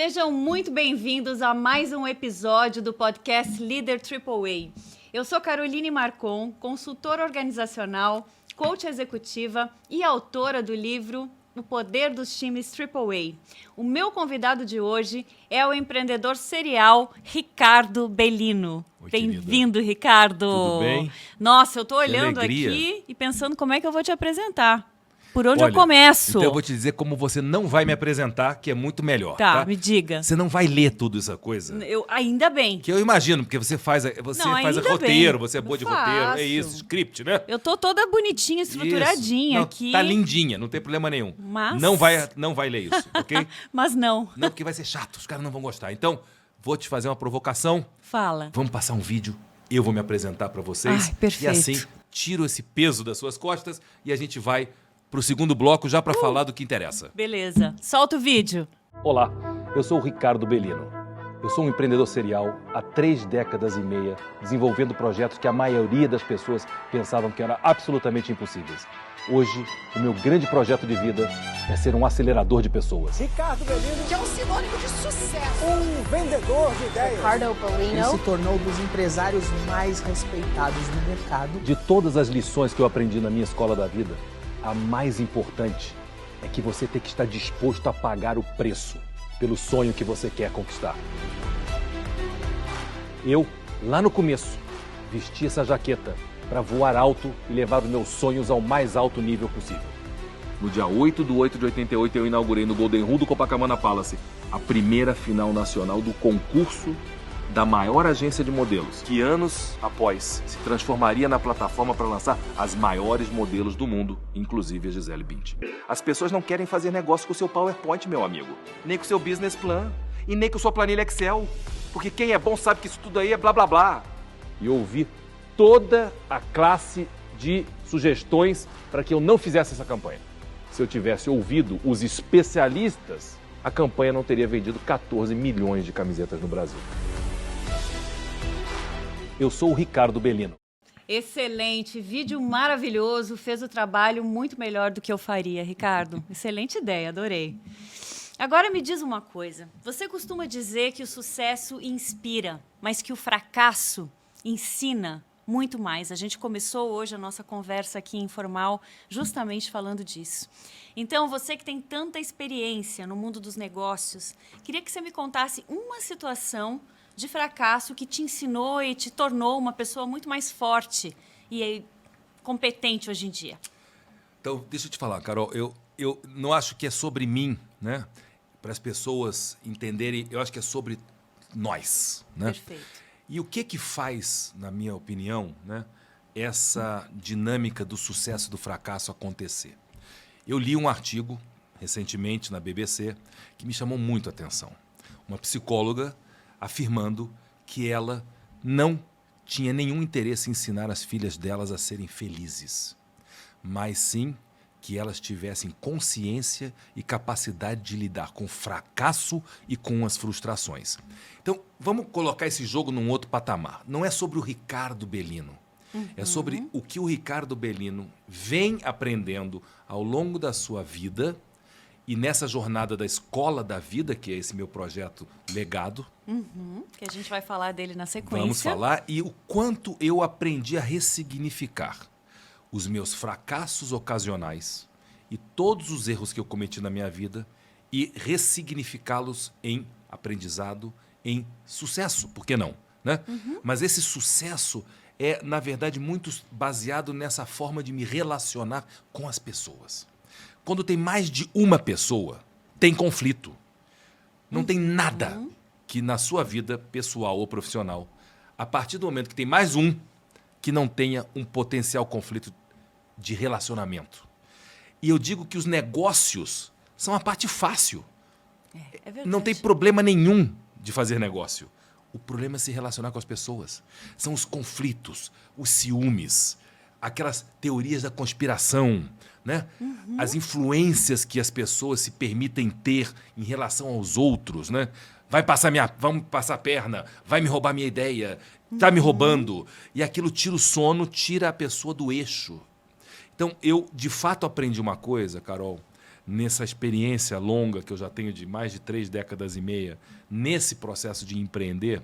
Sejam muito bem-vindos a mais um episódio do podcast Líder AAA. Eu sou Caroline Marcon, consultora organizacional, coach executiva e autora do livro O Poder dos Times AAA. O meu convidado de hoje é o empreendedor serial Ricardo Bellino. Bem-vindo, Ricardo. Tudo bem? Nossa, eu tô olhando aqui e pensando como é que eu vou te apresentar. Por onde Olha, eu começo? Então eu vou te dizer como você não vai me apresentar, que é muito melhor. Tá, me diga. Você não vai ler tudo essa coisa. Ainda bem. Que eu imagino, porque você faz roteiro, você é boa de roteiro, é isso, script, né? Eu tô toda bonitinha, estruturadinha não, aqui. Tá lindinha, não tem problema nenhum. Mas... Não vai ler isso, ok? Mas não. Não, porque vai ser chato, os caras não vão gostar. Então, vou te fazer uma provocação. Fala. Vamos passar um vídeo, eu vou me apresentar pra vocês. Ai, perfeito. E assim, tiro esse peso das suas costas e a gente vai pro segundo bloco já para falar do que interessa. Beleza. Solta o vídeo. Olá, eu sou o Ricardo Bellino. Eu sou um empreendedor serial há 3 décadas e meia, desenvolvendo projetos que a maioria das pessoas pensavam que eram absolutamente impossíveis. Hoje, o meu grande projeto de vida é ser um acelerador de pessoas. Ricardo Bellino, que é um sinônimo de sucesso. Um vendedor de ideias. Ricardo Bellino. Ele se tornou um dos empresários mais respeitados no mercado. De todas as lições que eu aprendi na minha escola da vida, a mais importante é que você tem que estar disposto a pagar o preço pelo sonho que você quer conquistar. Eu, lá no começo, vesti essa jaqueta para voar alto e levar os meus sonhos ao mais alto nível possível. No dia 8/8 de 88, eu inaugurei no Golden Rule do Copacabana Palace a primeira final nacional do concurso da maior agência de modelos, que anos após se transformaria na plataforma para lançar as maiores modelos do mundo, inclusive a Gisele Bündchen. As pessoas não querem fazer negócio com o seu PowerPoint, meu amigo, nem com o seu business plan e nem com sua planilha Excel, porque quem é bom sabe que isso tudo aí é blá blá blá. E eu ouvi toda a classe de sugestões para que eu não fizesse essa campanha. Se eu tivesse ouvido os especialistas, a campanha não teria vendido 14 milhões de camisetas no Brasil. Eu sou o Ricardo Bellino. Excelente, vídeo maravilhoso, fez o trabalho muito melhor do que eu faria, Ricardo. Excelente ideia, adorei. Agora me diz uma coisa, você costuma dizer que o sucesso inspira, mas que o fracasso ensina muito mais. A gente começou hoje a nossa conversa aqui informal justamente falando disso. Então, você que tem tanta experiência no mundo dos negócios, queria que você me contasse uma situação de fracasso que te ensinou e te tornou uma pessoa muito mais forte e competente hoje em dia. Então, deixa eu te falar, Carol, eu não acho que é sobre mim, né? Para as pessoas entenderem, eu acho que é sobre nós, né? Perfeito. E o que faz, na minha opinião, né, essa dinâmica do sucesso e do fracasso acontecer? Eu li um artigo recentemente na BBC que me chamou muito a atenção. Uma psicóloga afirmando que ela não tinha nenhum interesse em ensinar as filhas delas a serem felizes, mas sim que elas tivessem consciência e capacidade de lidar com o fracasso e com as frustrações. Então, vamos colocar esse jogo num outro patamar. Não é sobre o Ricardo Bellino, é sobre o que o Ricardo Bellino vem aprendendo ao longo da sua vida e nessa jornada da escola da vida, que é esse meu projeto Legado. Que a gente vai falar dele na sequência. Vamos falar e o quanto eu aprendi a ressignificar os meus fracassos ocasionais e todos os erros que eu cometi na minha vida e ressignificá-los em aprendizado, em sucesso, por que não? Né? Mas esse sucesso é, na verdade, muito baseado nessa forma de me relacionar com as pessoas. Quando tem mais de uma pessoa, tem conflito. Não tem nada que na sua vida, pessoal ou profissional, a partir do momento que tem mais um, que não tenha um potencial conflito de relacionamento. E eu digo que os negócios são a parte fácil. É verdade. Não tem problema nenhum de fazer negócio. O problema é se relacionar com as pessoas. São os conflitos, os ciúmes, aquelas teorias da conspiração, né? As influências que as pessoas se permitem ter em relação aos outros, né? Vamos passar a perna, vai me roubar minha ideia, tá me roubando. E aquilo tira o sono, tira a pessoa do eixo. Então, eu de fato aprendi uma coisa, Carol, nessa experiência longa que eu já tenho de mais de 3 décadas e meia, nesse processo de empreender,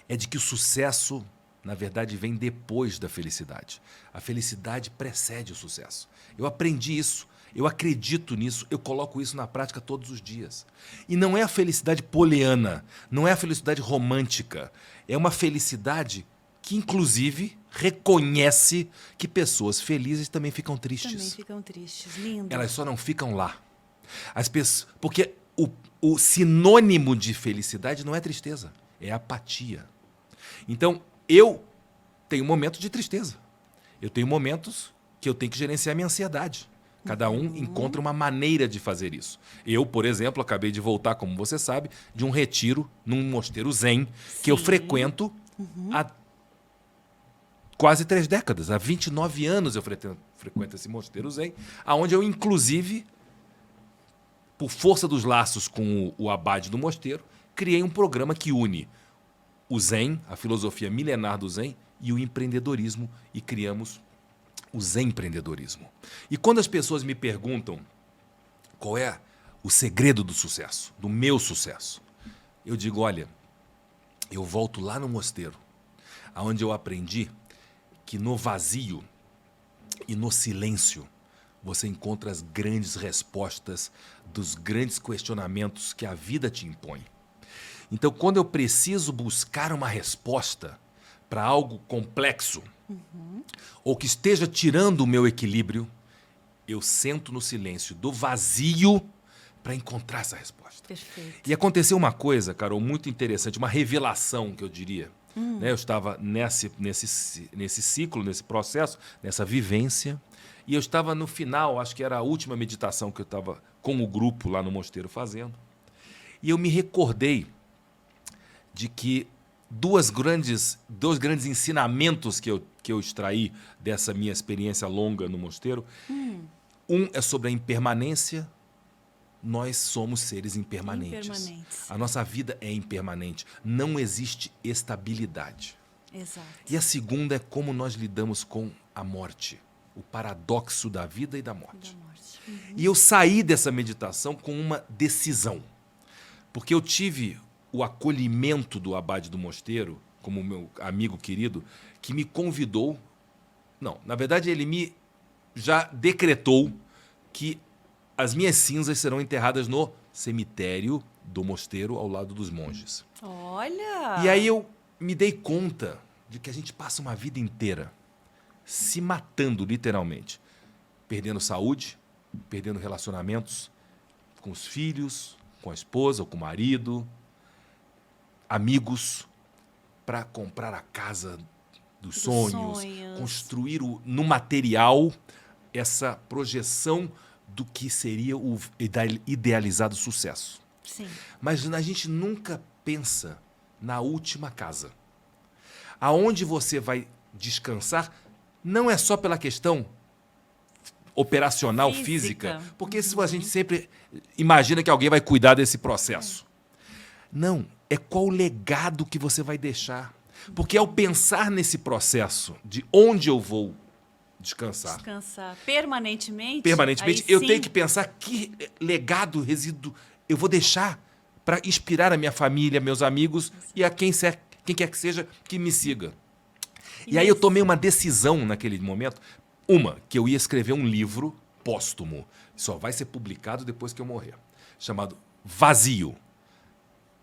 é de que o sucesso, na verdade, vem depois da felicidade. A felicidade precede o sucesso. Eu aprendi isso, eu acredito nisso, eu coloco isso na prática todos os dias. E não é a felicidade poliana, não é a felicidade romântica, é uma felicidade que, inclusive, reconhece que pessoas felizes também ficam tristes. Também ficam tristes. Lindo. Elas só não ficam lá. As pessoas, porque o sinônimo de felicidade não é tristeza, é apatia. Então, eu tenho momentos de tristeza. Eu tenho momentos que eu tenho que gerenciar minha ansiedade. Cada um encontra uma maneira de fazer isso. Eu, por exemplo, acabei de voltar, como você sabe, de um retiro num mosteiro zen, que eu frequento há quase 3 décadas. Há 29 anos eu frequento esse mosteiro zen, onde eu, inclusive, por força dos laços com o abade do mosteiro, criei um programa que une o zen, a filosofia milenar do zen, e o empreendedorismo, e criamos o Zen Empreendedorismo. E quando as pessoas me perguntam qual é o segredo do sucesso, do meu sucesso, eu digo, olha, eu volto lá no mosteiro, onde eu aprendi que no vazio e no silêncio você encontra as grandes respostas dos grandes questionamentos que a vida te impõe. Então, quando eu preciso buscar uma resposta para algo complexo, ou que esteja tirando o meu equilíbrio, eu sento no silêncio do vazio para encontrar essa resposta. Perfeito. E aconteceu uma coisa, Carol, muito interessante, uma revelação, que eu diria. Né? Eu estava nesse ciclo, nesse processo, nessa vivência, e eu estava no final, acho que era a última meditação que eu estava com o grupo lá no mosteiro fazendo, e eu me recordei de que dois grandes ensinamentos que eu extraí dessa minha experiência longa no mosteiro. Um é sobre a impermanência. Nós somos seres impermanentes. A nossa vida é impermanente. Não existe estabilidade. Exato. E a segunda é como nós lidamos com a morte. O paradoxo da vida e da morte. E eu saí dessa meditação com uma decisão. Porque eu tive o acolhimento do abade do mosteiro, como meu amigo querido, que me convidou. Não, na verdade ele me já decretou que as minhas cinzas serão enterradas no cemitério do mosteiro ao lado dos monges. Olha! E aí eu me dei conta de que a gente passa uma vida inteira se matando, literalmente, perdendo saúde, perdendo relacionamentos com os filhos, com a esposa ou com o marido, amigos, para comprar a casa dos sonhos, construir no material essa projeção do que seria o idealizado sucesso. Sim. Mas a gente nunca pensa na última casa. Aonde você vai descansar não é só pela questão operacional, física, porque se a gente sempre imagina que alguém vai cuidar desse processo. Não, é qual o legado que você vai deixar. Porque ao pensar nesse processo de onde eu vou descansar permanentemente, eu tenho que pensar que legado, resíduo eu vou deixar para inspirar a minha família, meus amigos e a quem quer que seja que me siga. E aí eu tomei uma decisão naquele momento, que eu ia escrever um livro póstumo, só vai ser publicado depois que eu morrer, chamado Vazio,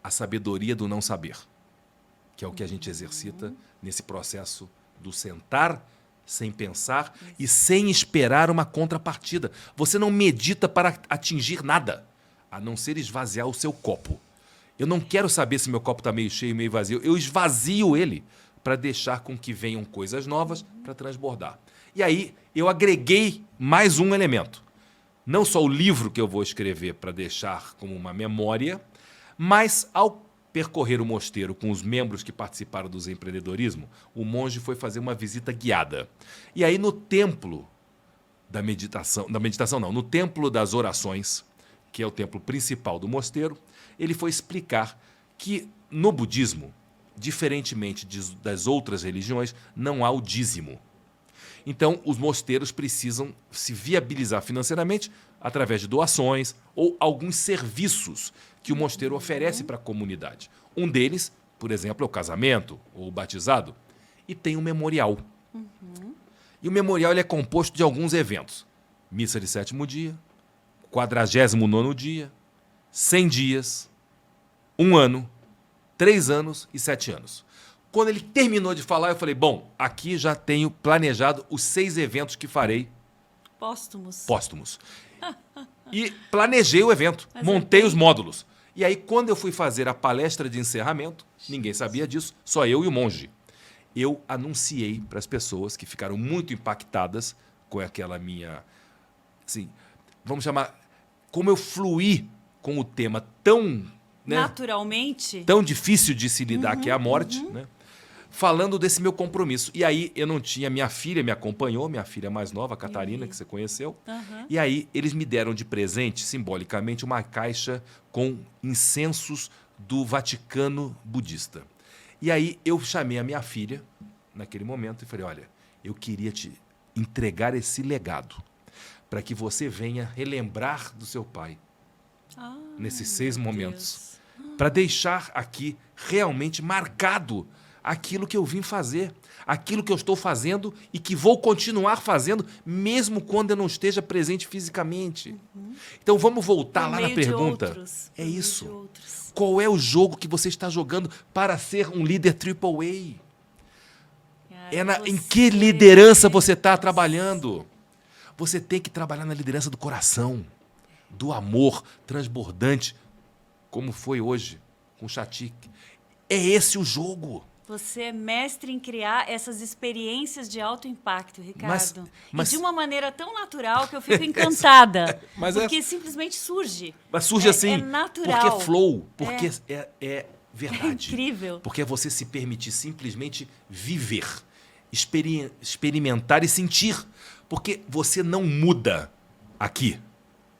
a sabedoria do não saber, que é o que a gente exercita nesse processo do sentar sem pensar e sem esperar uma contrapartida. Você não medita para atingir nada, a não ser esvaziar o seu copo. Eu não quero saber se meu copo está meio cheio, meio vazio. Eu esvazio ele para deixar com que venham coisas novas para transbordar. E aí eu agreguei mais um elemento. Não só o livro que eu vou escrever para deixar como uma memória, mas ao percorrer o mosteiro com os membros que participaram do empreendedorismo, o monge foi fazer uma visita guiada. E aí no templo no templo das orações, que é o templo principal do mosteiro, ele foi explicar que no budismo, diferentemente das outras religiões, não há o dízimo. Então, os mosteiros precisam se viabilizar financeiramente através de doações ou alguns serviços que o mosteiro oferece para a comunidade. Um deles, por exemplo, é o casamento ou o batizado. E tem um memorial. E o memorial ele é composto de alguns eventos. Missa de 7º dia, 49º dia, 100 dias, 1 ano, 3 anos e 7 anos. Quando ele terminou de falar, eu falei, bom, aqui já tenho planejado os 6 eventos que farei póstumos. E planejei o evento, montei os módulos. E aí, quando eu fui fazer a palestra de encerramento, ninguém sabia disso, só eu e o monge. Eu anunciei para as pessoas que ficaram muito impactadas com aquela minha... Assim, vamos chamar... Como eu fluí com o tema tão... Né, naturalmente. tão difícil de se lidar, que é a morte, né? Falando desse meu compromisso. E aí eu não tinha... Minha filha me acompanhou, minha filha mais nova, a Catarina, que você conheceu. E aí eles me deram de presente, simbolicamente, uma caixa com incensos do Vaticano budista. E aí eu chamei a minha filha, naquele momento, e falei, olha, eu queria te entregar esse legado para que você venha relembrar do seu pai nesses 6 momentos. Para deixar aqui realmente marcado aquilo que eu vim fazer, aquilo que eu estou fazendo e que vou continuar fazendo, mesmo quando eu não esteja presente fisicamente. Então vamos voltar lá na pergunta. É isso. Qual é o jogo que você está jogando para ser um líder AAA? Em que liderança você está trabalhando? Você tem que trabalhar na liderança do coração, do amor transbordante, como foi hoje com o Chatik. É esse o jogo. Você é mestre em criar essas experiências de alto impacto, Ricardo. Mas e de uma maneira tão natural que eu fico encantada. Porque simplesmente surge. Mas surge assim, é natural. porque é flow, porque é verdade. É incrível. Porque é você se permitir simplesmente viver, experimentar e sentir. Porque você não muda aqui,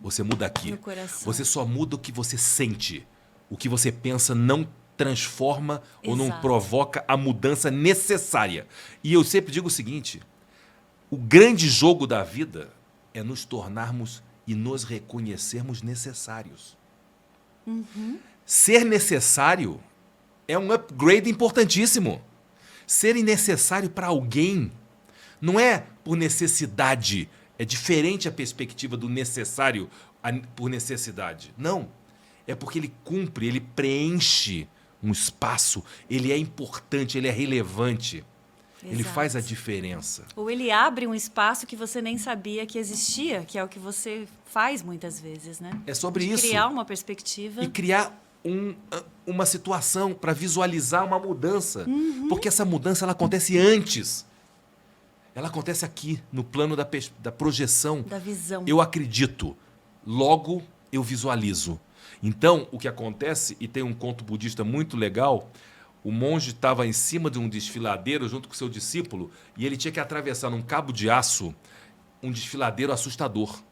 você muda aqui. No coração. Você só muda o que você sente. O que você pensa não transforma ou não provoca a mudança necessária. E eu sempre digo o seguinte, o grande jogo da vida é nos tornarmos e nos reconhecermos necessários. Ser necessário é um upgrade importantíssimo. Ser necessário para alguém não é por necessidade, é diferente a perspectiva do necessário por necessidade. Não, é porque ele cumpre, ele preenche um espaço, ele é importante, ele é relevante. Ele faz a diferença. Ou ele abre um espaço que você nem sabia que existia, que é o que você faz muitas vezes, né? É sobre isso. Criar uma perspectiva. E criar uma situação para visualizar uma mudança. Porque essa mudança ela acontece antes. Ela acontece aqui, no plano da projeção. Da visão. Eu acredito, logo eu visualizo. Então, o que acontece, e tem um conto budista muito legal, o monge estava em cima de um desfiladeiro junto com seu discípulo e ele tinha que atravessar num cabo de aço um desfiladeiro assustador.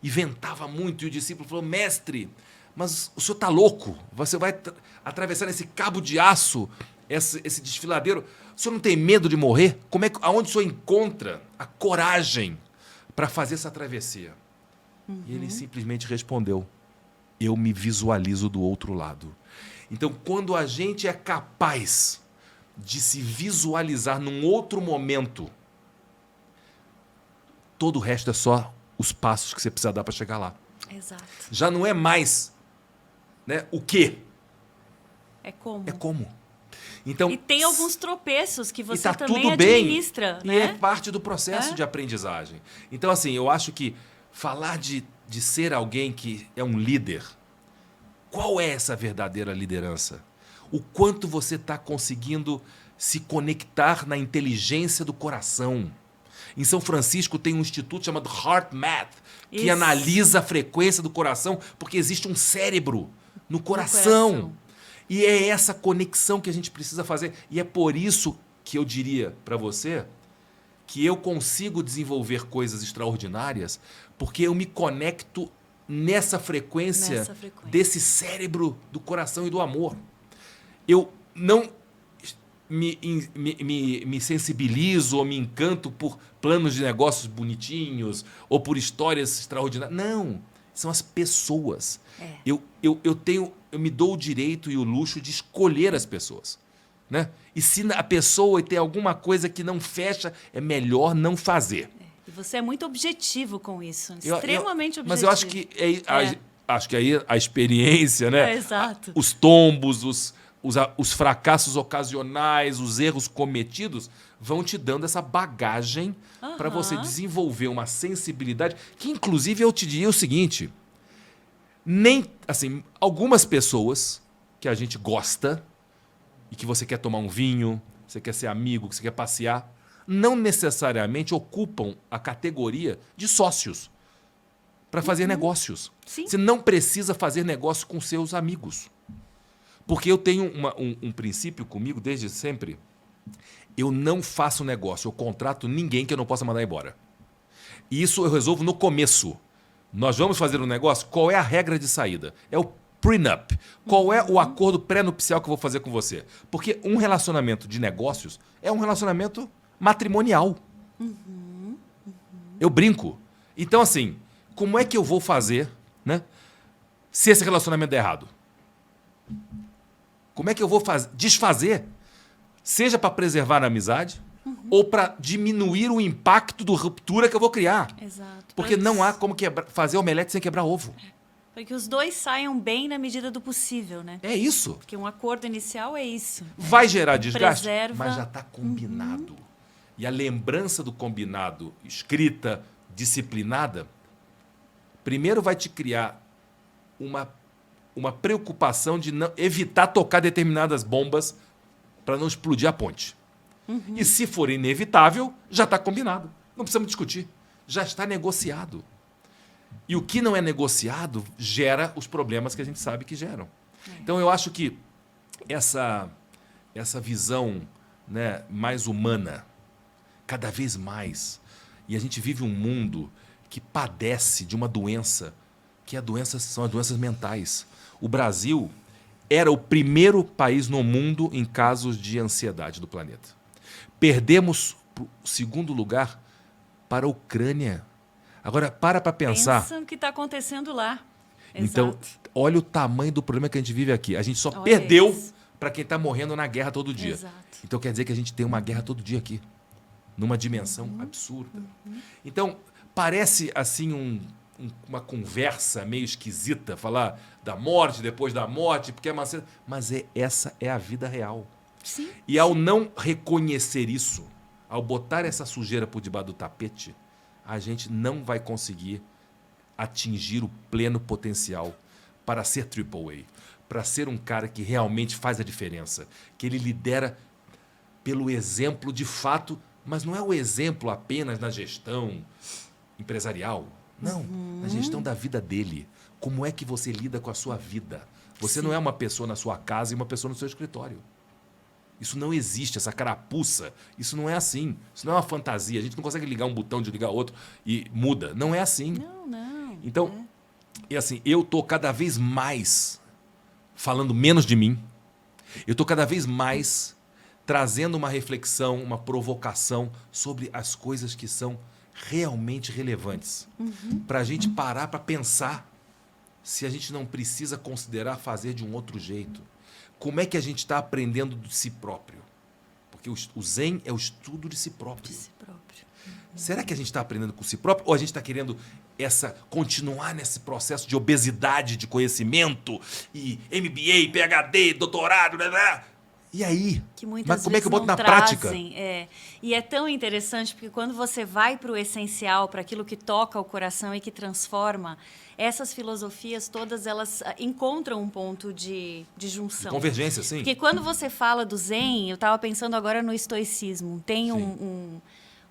E ventava muito e o discípulo falou, mestre, mas o senhor está louco? Você vai atravessar esse cabo de aço, esse desfiladeiro, o senhor não tem medo de morrer? Aonde o senhor encontra a coragem para fazer essa travessia? E ele simplesmente respondeu, eu me visualizo do outro lado. Então, quando a gente é capaz de se visualizar num outro momento, todo o resto é só os passos que você precisa dar para chegar lá. Exato. Já não é mais, né, o quê? É como. É como. Então, e tem alguns tropeços que você tá também tudo bem, administra. E né? é parte do processo de aprendizagem. Então, assim, eu acho que falar de ser alguém que é um líder, qual é essa verdadeira liderança? O quanto você está conseguindo se conectar na inteligência do coração. Em São Francisco tem um instituto chamado HeartMath, que analisa a frequência do coração, porque existe um cérebro no coração. E é essa conexão que a gente precisa fazer. E é por isso que eu diria para você que eu consigo desenvolver coisas extraordinárias, porque eu me conecto nessa frequência desse cérebro do coração e do amor. Eu não me sensibilizo ou me encanto por planos de negócios bonitinhos ou por histórias extraordinárias. Não, são as pessoas. Eu me dou o direito e o luxo de escolher as pessoas. Né? E se a pessoa tem alguma coisa que não fecha, é melhor não fazer. E você é muito objetivo com isso, extremamente objetivo. Mas eu acho que acho que aí a experiência, né? Exato. Os tombos, os fracassos ocasionais, os erros cometidos vão te dando essa bagagem para você desenvolver uma sensibilidade que, inclusive, eu te diria o seguinte, algumas pessoas que a gente gosta e que você quer tomar um vinho, você quer ser amigo, que você quer passear, não necessariamente ocupam a categoria de sócios para fazer negócios. Sim. Você não precisa fazer negócio com seus amigos. Porque eu tenho um princípio comigo desde sempre. Eu não faço negócio, eu contrato ninguém que eu não possa mandar embora. E isso eu resolvo no começo. Nós vamos fazer um negócio, qual é a regra de saída? É o prenup. Qual é o acordo pré-nupcial que eu vou fazer com você? Porque um relacionamento de negócios é um relacionamento matrimonial. Eu brinco. Então, assim, como é que eu vou fazer, né, se esse relacionamento der errado? Como é que eu vou desfazer? Seja para preservar a amizade ou para diminuir o impacto da ruptura que eu vou criar. Exato. Porque não há como fazer omelete sem quebrar ovo. Para que os dois saiam bem na medida do possível, né? É isso. Porque um acordo inicial é isso. Vai gerar desgaste, Preserva. mas já está combinado. E a lembrança do combinado, escrita, disciplinada, primeiro vai te criar uma preocupação de não evitar tocar determinadas bombas para não explodir a ponte. E se for inevitável, já está combinado. Não precisamos discutir. Já está negociado. E o que não é negociado gera os problemas que a gente sabe que geram. Então, eu acho que essa visão, né, mais humana, cada vez mais, e a gente vive um mundo que padece de uma doença, que são as doenças mentais. O Brasil era o primeiro país no mundo em casos de ansiedade do planeta. Perdemos o segundo lugar para a Ucrânia. Agora, para pensar. Pensa no que está acontecendo lá. Então, Exato. olha o tamanho do problema que a gente vive aqui. A gente só Olha perdeu isso. para quem está morrendo na guerra todo dia. Exato. Então, quer dizer que a gente tem uma guerra todo dia aqui, numa dimensão absurda. Então, parece assim uma conversa meio esquisita, falar da morte, depois da morte, porque é uma... Mas essa é a vida real. Sim. E ao não reconhecer isso, ao botar essa sujeira por debaixo do tapete, a gente não vai conseguir atingir o pleno potencial para ser AAA, para ser um cara que realmente faz a diferença, que ele lidera pelo exemplo de fato, mas não é o exemplo apenas na gestão empresarial, não, na gestão da vida dele. Como é que você lida com a sua vida? Você não é uma pessoa na sua casa e uma pessoa no seu escritório. Isso não existe, essa carapuça. Isso não é assim. Isso não é uma fantasia. A gente não consegue ligar um botão, desligar outro e muda. Não é assim. Não. Então, e assim, eu estou cada vez mais falando menos de mim. Eu estou cada vez mais trazendo uma reflexão, uma provocação sobre as coisas que são realmente relevantes. Para a gente parar para pensar se a gente não precisa considerar fazer de um outro jeito. Como é que a gente está aprendendo de si próprio? Porque o Zen é o estudo de si próprio. Será que a gente está aprendendo com si próprio? Ou a gente está querendo continuar nesse processo de obesidade de conhecimento e MBA, PhD, doutorado, blá, blá. E aí? Que muitas Mas como é que eu vezes boto na não prática? trazem, E é tão interessante porque quando você vai para o essencial, para aquilo que toca o coração e que transforma, essas filosofias todas elas encontram um ponto de junção. Convergência, sim. Porque quando você fala do Zen, eu estava pensando agora no estoicismo. Tem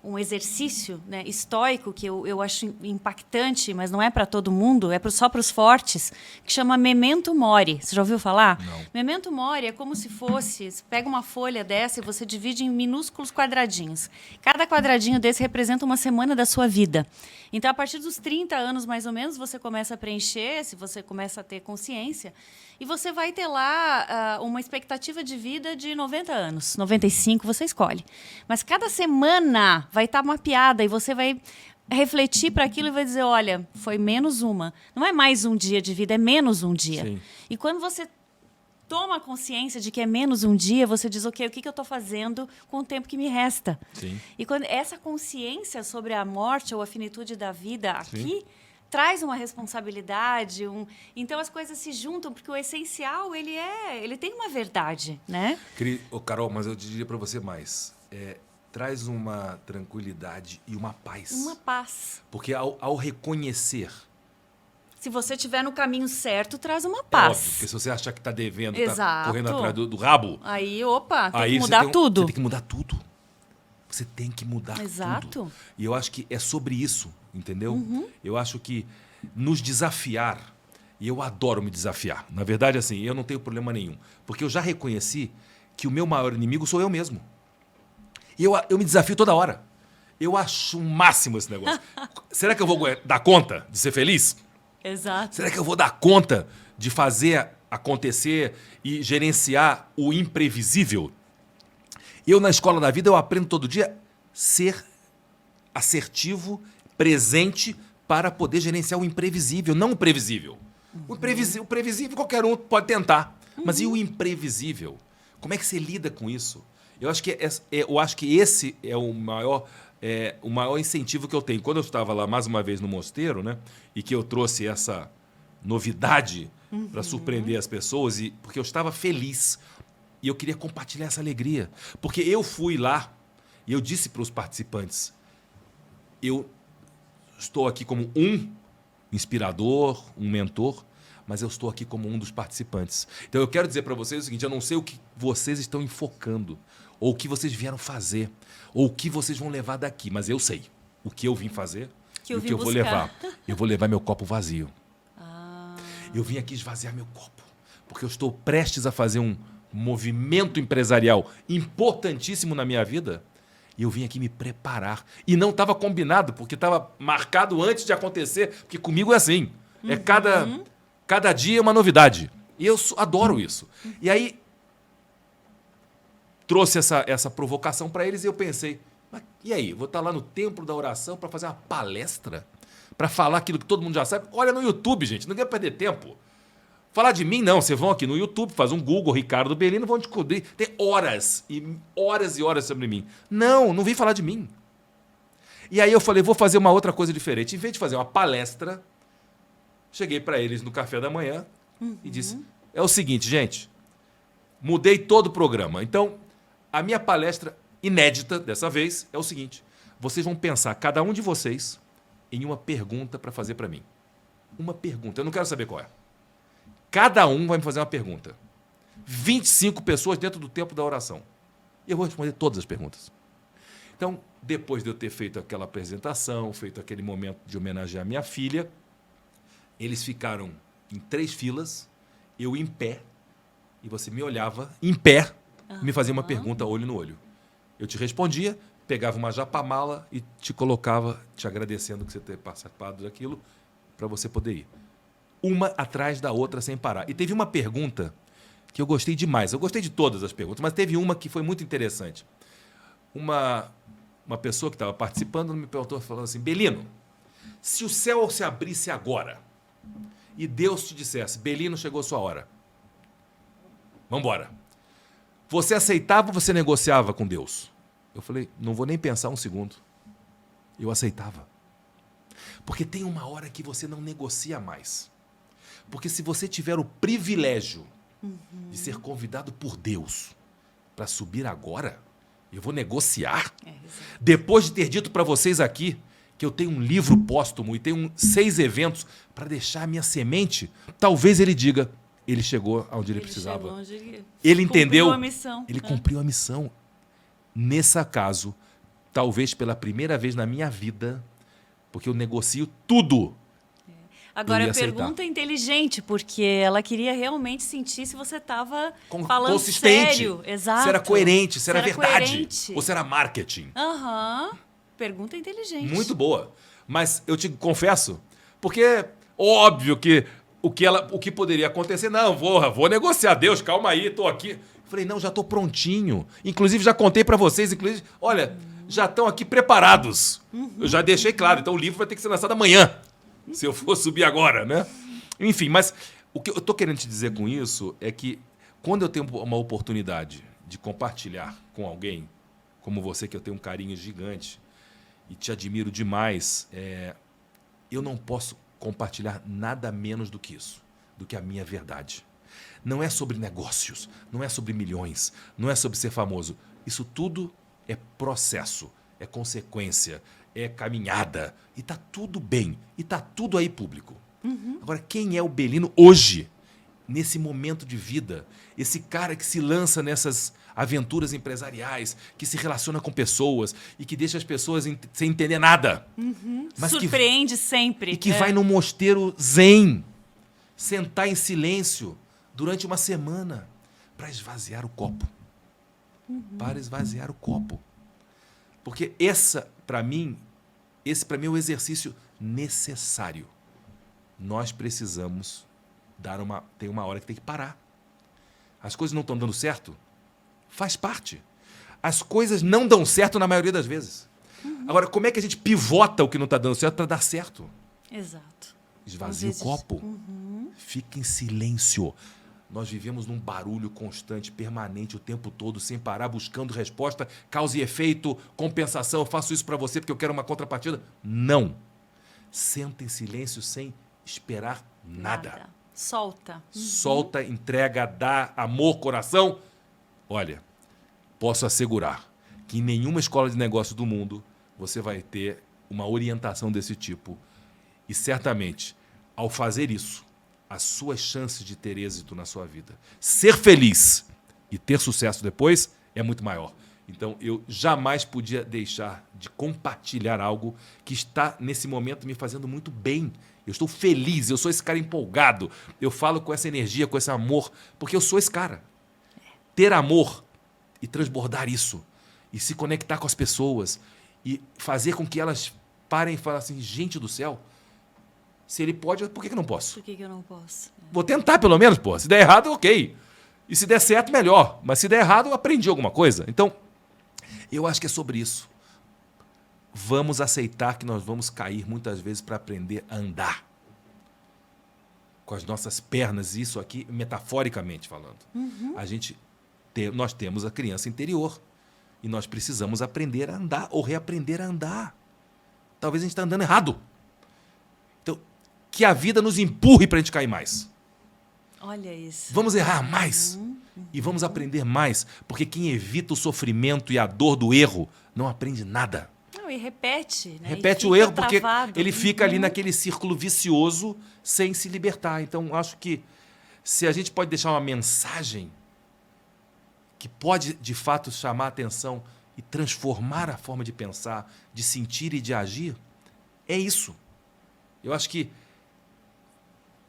um exercício, né, estoico, que eu acho impactante, mas não é para todo mundo, é só para os fortes, que chama Memento Mori. Você já ouviu falar? Não. Memento Mori é como se fosse, você pega uma folha dessa e você divide em minúsculos quadradinhos. Cada quadradinho desse representa uma semana da sua vida. Então, a partir dos 30 anos, mais ou menos, você começa a preencher, se você começa a ter consciência, e você vai ter lá uma expectativa de vida de 90 anos. 95, você escolhe. Mas cada semana vai estar mapeada e você vai refletir para aquilo e vai dizer, olha, foi menos uma. Não é mais um dia de vida, é menos um dia. Sim. E quando você toma consciência de que é menos um dia, você diz, ok, o que eu estou fazendo com o tempo que me resta? Sim. E quando essa consciência sobre a morte ou a finitude da vida aqui Sim. traz uma responsabilidade, então as coisas se juntam, porque o essencial, ele tem uma verdade, né? Carol, mas eu diria para você mais. Traz uma tranquilidade e uma paz. Uma paz. Porque ao reconhecer... Se você estiver no caminho certo, traz uma É óbvio, paz. porque se você achar que está devendo, está Exato. correndo atrás do rabo... Aí, opa, tem aí que mudar tudo. Você tem que mudar tudo. Você tem que mudar Exato. tudo. E eu acho que é sobre isso, entendeu? Uhum. Eu acho que nos desafiar, e eu adoro me desafiar. Na verdade, assim, eu não tenho problema nenhum. Porque eu já reconheci que o meu maior inimigo sou eu mesmo. E eu me desafio toda hora. Eu acho o máximo esse negócio. Será que eu vou dar conta de ser feliz? Exato. Será que eu vou dar conta de fazer acontecer e gerenciar o imprevisível? Eu, na escola da vida, eu aprendo todo dia ser assertivo, presente, para poder gerenciar o imprevisível, não o previsível. O previsível qualquer um pode tentar. Mas e o imprevisível? Como é que você lida com isso? Eu acho que esse é o maior incentivo que eu tenho. Quando eu estava lá, mais uma vez, no mosteiro, né, e que eu trouxe essa novidade para surpreender as pessoas, porque eu estava feliz e eu queria compartilhar essa alegria. Porque eu fui lá e eu disse para os participantes, eu estou aqui como um inspirador, um mentor, mas eu estou aqui como um dos participantes. Então eu quero dizer para vocês o seguinte, eu não sei o que vocês estão enfocando, ou o que vocês vieram fazer, ou o que vocês vão levar daqui, mas eu sei o que eu vim fazer e o que eu vou levar. Eu vou levar meu copo vazio. Eu vim aqui esvaziar meu copo, porque eu estou prestes a fazer um movimento empresarial importantíssimo na minha vida, e eu vim aqui me preparar. E não estava combinado, porque estava marcado antes de acontecer, porque comigo é assim. É cada dia é uma novidade. E eu adoro isso. E aí, trouxe essa provocação para eles e eu pensei, mas e aí? Vou estar lá no templo da oração para fazer uma palestra? Para falar aquilo que todo mundo já sabe? Olha no YouTube, gente, não quer perder tempo. Falar de mim, não. Vocês vão aqui no YouTube, faz um Google, Ricardo Bellino, vão descobrir. Tem horas e horas sobre mim. Não vim falar de mim. E aí eu falei, vou fazer uma outra coisa diferente. Em vez de fazer uma palestra, cheguei para eles no café da manhã e disse, é o seguinte, gente, mudei todo o programa. Então, a minha palestra inédita dessa vez é o seguinte, vocês vão pensar, cada um de vocês, em uma pergunta para fazer para mim. Uma pergunta, eu não quero saber qual é. Cada um vai me fazer uma pergunta. 25 pessoas dentro do tempo da oração. E eu vou responder todas as perguntas. Então, depois de eu ter feito aquela apresentação, feito aquele momento de homenagear a minha filha, eles ficaram em 3 filas, eu em pé, e você me olhava em pé, me fazia uma pergunta olho no olho. Eu te respondia, pegava uma japamala e te colocava, te agradecendo que você ter participado daquilo, para você poder ir. Uma atrás da outra sem parar. E teve uma pergunta que eu gostei demais. Eu gostei de todas as perguntas, mas teve uma que foi muito interessante. Uma pessoa que estava participando me perguntou, falando assim, Bellino, se o céu se abrisse agora e Deus te dissesse, Bellino, chegou a sua hora. Vamos embora. Você aceitava ou você negociava com Deus? Eu falei, não vou nem pensar um segundo. Eu aceitava. Porque tem uma hora que você não negocia mais. Porque se você tiver o privilégio de ser convidado por Deus para subir agora, eu vou negociar. Depois de ter dito para vocês aqui que eu tenho um livro póstumo e tenho 6 eventos para deixar a minha semente, talvez ele diga, ele chegou onde ele precisava. Ele entendeu. Cumpriu a missão. Ele cumpriu a missão. Nesse caso, talvez pela primeira vez na minha vida, porque eu negocio tudo. Agora, Eu ia a pergunta é inteligente, porque ela queria realmente sentir se você estava falando Consistente. sério. Exato. Se era coerente, se era verdade. coerente. Ou se era marketing. Aham. Pergunta inteligente. Muito boa. Mas eu te confesso, porque óbvio que o que poderia acontecer, não, vou negociar, Deus, calma aí, tô aqui. Falei, não, já tô prontinho. Inclusive, já contei pra vocês, inclusive, olha, já estão aqui preparados. Eu já deixei claro, então o livro vai ter que ser lançado amanhã, se eu for subir agora, né? Enfim, mas o que eu tô querendo te dizer com isso é que quando eu tenho uma oportunidade de compartilhar com alguém, como você, que eu tenho um carinho gigante e te admiro demais, eu não posso compartilhar nada menos do que isso, do que a minha verdade. Não é sobre negócios, não é sobre milhões, não é sobre ser famoso. Isso tudo é processo, é consequência, é caminhada. E tá tudo bem, e tá tudo aí público. Agora, quem é o Belino hoje, nesse momento de vida? Esse cara que se lança nessas aventuras empresariais, que se relaciona com pessoas e que deixa as pessoas sem entender nada. Mas surpreende sempre. E que vai no mosteiro zen, sentar em silêncio durante uma semana para esvaziar o copo. Para esvaziar o copo. Porque esse para mim é o exercício necessário. Nós precisamos tem uma hora que tem que parar. As coisas não estão dando certo? Faz parte. As coisas não dão certo na maioria das vezes. Agora, como é que a gente pivota o que não está dando certo para dar certo? Exato. Esvazia o copo. Fica em silêncio. Nós vivemos num barulho constante, permanente, o tempo todo, sem parar, buscando resposta, causa e efeito, compensação. Eu faço isso para você porque eu quero uma contrapartida. Não. Senta em silêncio sem esperar nada. Solta. Solta, entrega, dá, amor, coração. Olha, posso assegurar que em nenhuma escola de negócio do mundo você vai ter uma orientação desse tipo. E certamente, ao fazer isso, as suas chances de ter êxito na sua vida, ser feliz e ter sucesso depois, é muito maior. Então, eu jamais podia deixar de compartilhar algo que está, nesse momento, me fazendo muito bem. Eu estou feliz, eu sou esse cara empolgado. Eu falo com essa energia, com esse amor, porque eu sou esse cara. Ter amor e transbordar isso, e se conectar com as pessoas, e fazer com que elas parem e falem assim, gente do céu, se ele pode, por que eu não posso? Por que eu não posso? Vou tentar pelo menos, pô. Se der errado, ok. E se der certo, melhor. Mas se der errado, eu aprendi alguma coisa. Então, eu acho que é sobre isso. Vamos aceitar que nós vamos cair muitas vezes para aprender a andar. Com as nossas pernas, isso aqui, metaforicamente falando. Nós temos a criança interior. E nós precisamos aprender a andar ou reaprender a andar. Talvez a gente está andando errado. Então, que a vida nos empurre para a gente cair mais. Olha isso. Vamos errar mais e vamos aprender mais, porque quem evita o sofrimento e a dor do erro não aprende nada. Não, e repete, né? Repete o erro porque ele fica ali naquele círculo vicioso sem se libertar. Então, acho que se a gente pode deixar uma mensagem que pode, de fato, chamar a atenção e transformar a forma de pensar, de sentir e de agir, é isso. Eu acho que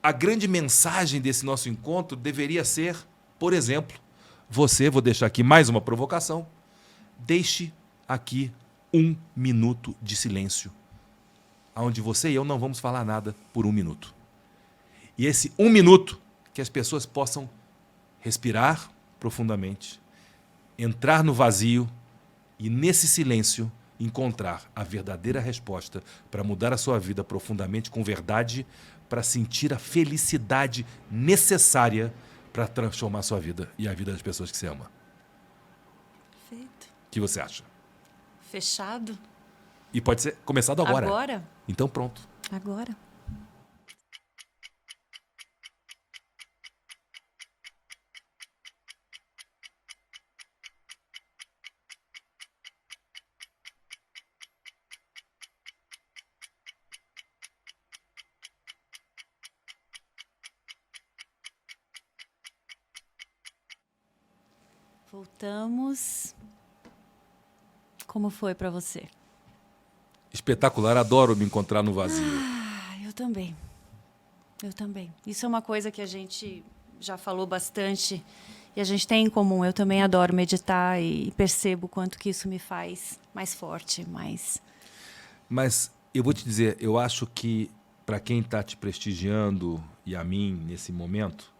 a grande mensagem desse nosso encontro deveria ser, por exemplo, vou deixar aqui mais uma provocação, deixe aqui 1 minuto de silêncio, onde você e eu não vamos falar nada por 1 minuto. E esse 1 minuto, que as pessoas possam respirar profundamente, entrar no vazio e, nesse silêncio, encontrar a verdadeira resposta para mudar a sua vida profundamente com verdade, para sentir a felicidade necessária para transformar a sua vida e a vida das pessoas que você ama. Perfeito. O que você acha? Fechado. E pode ser começado agora. Agora? Então pronto. Agora. Voltamos. Como foi para você? Espetacular, adoro me encontrar no vazio. Eu também. Eu também. Isso é uma coisa que a gente já falou bastante e a gente tem em comum. Eu também adoro meditar e percebo o quanto que isso me faz mais forte, mais... Mas eu vou te dizer, eu acho que para quem está te prestigiando e a mim nesse momento,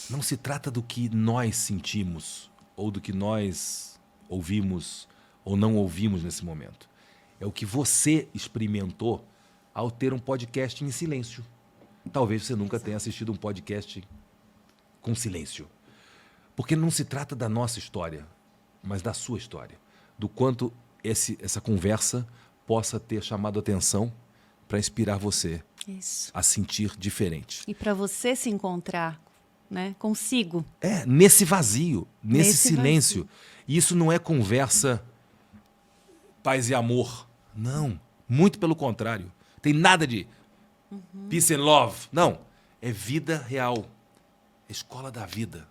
não se trata do que nós sentimos ou do que nós ouvimos ou não ouvimos nesse momento. É o que você experimentou ao ter um podcast em silêncio. Talvez você nunca tenha assistido um podcast com silêncio. Porque não se trata da nossa história, mas da sua história. Do quanto essa conversa possa ter chamado atenção para inspirar você a sentir diferente. E para você se encontrar, né, consigo. Nesse vazio, nesse silêncio. Vazio. E isso não é conversa paz e amor. Não, muito pelo contrário. Tem nada de peace and love. Não, é vida real. É escola da vida.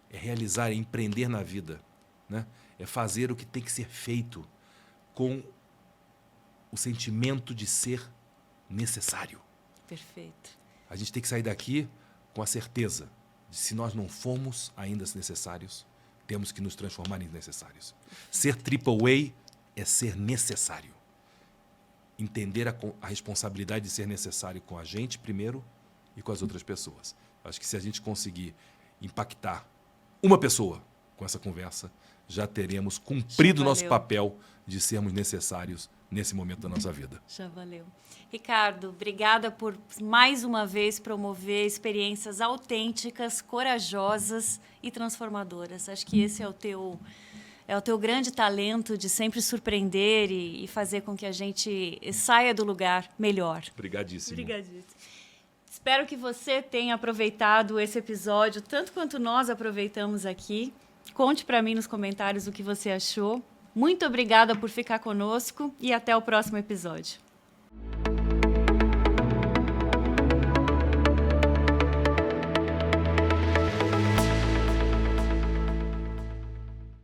É realizar, é empreender na vida. Né? É fazer o que tem que ser feito com o sentimento de ser necessário. Perfeito. A gente tem que sair daqui com a certeza de se nós não formos ainda necessários, temos que nos transformar em necessários. Ser AAA é ser necessário. Entender a responsabilidade de ser necessário com a gente primeiro e com as outras pessoas. Acho que se a gente conseguir impactar uma pessoa com essa conversa, já teremos cumprido o nosso papel de sermos necessários nesse momento da nossa vida. Já valeu. Ricardo, obrigada por mais uma vez promover experiências autênticas, corajosas e transformadoras. Acho que esse é o teu grande talento de sempre surpreender e fazer com que a gente saia do lugar melhor. Obrigadíssimo. Obrigadíssimo. Espero que você tenha aproveitado esse episódio tanto quanto nós aproveitamos aqui. Conte para mim nos comentários o que você achou. Muito obrigada por ficar conosco e até o próximo episódio.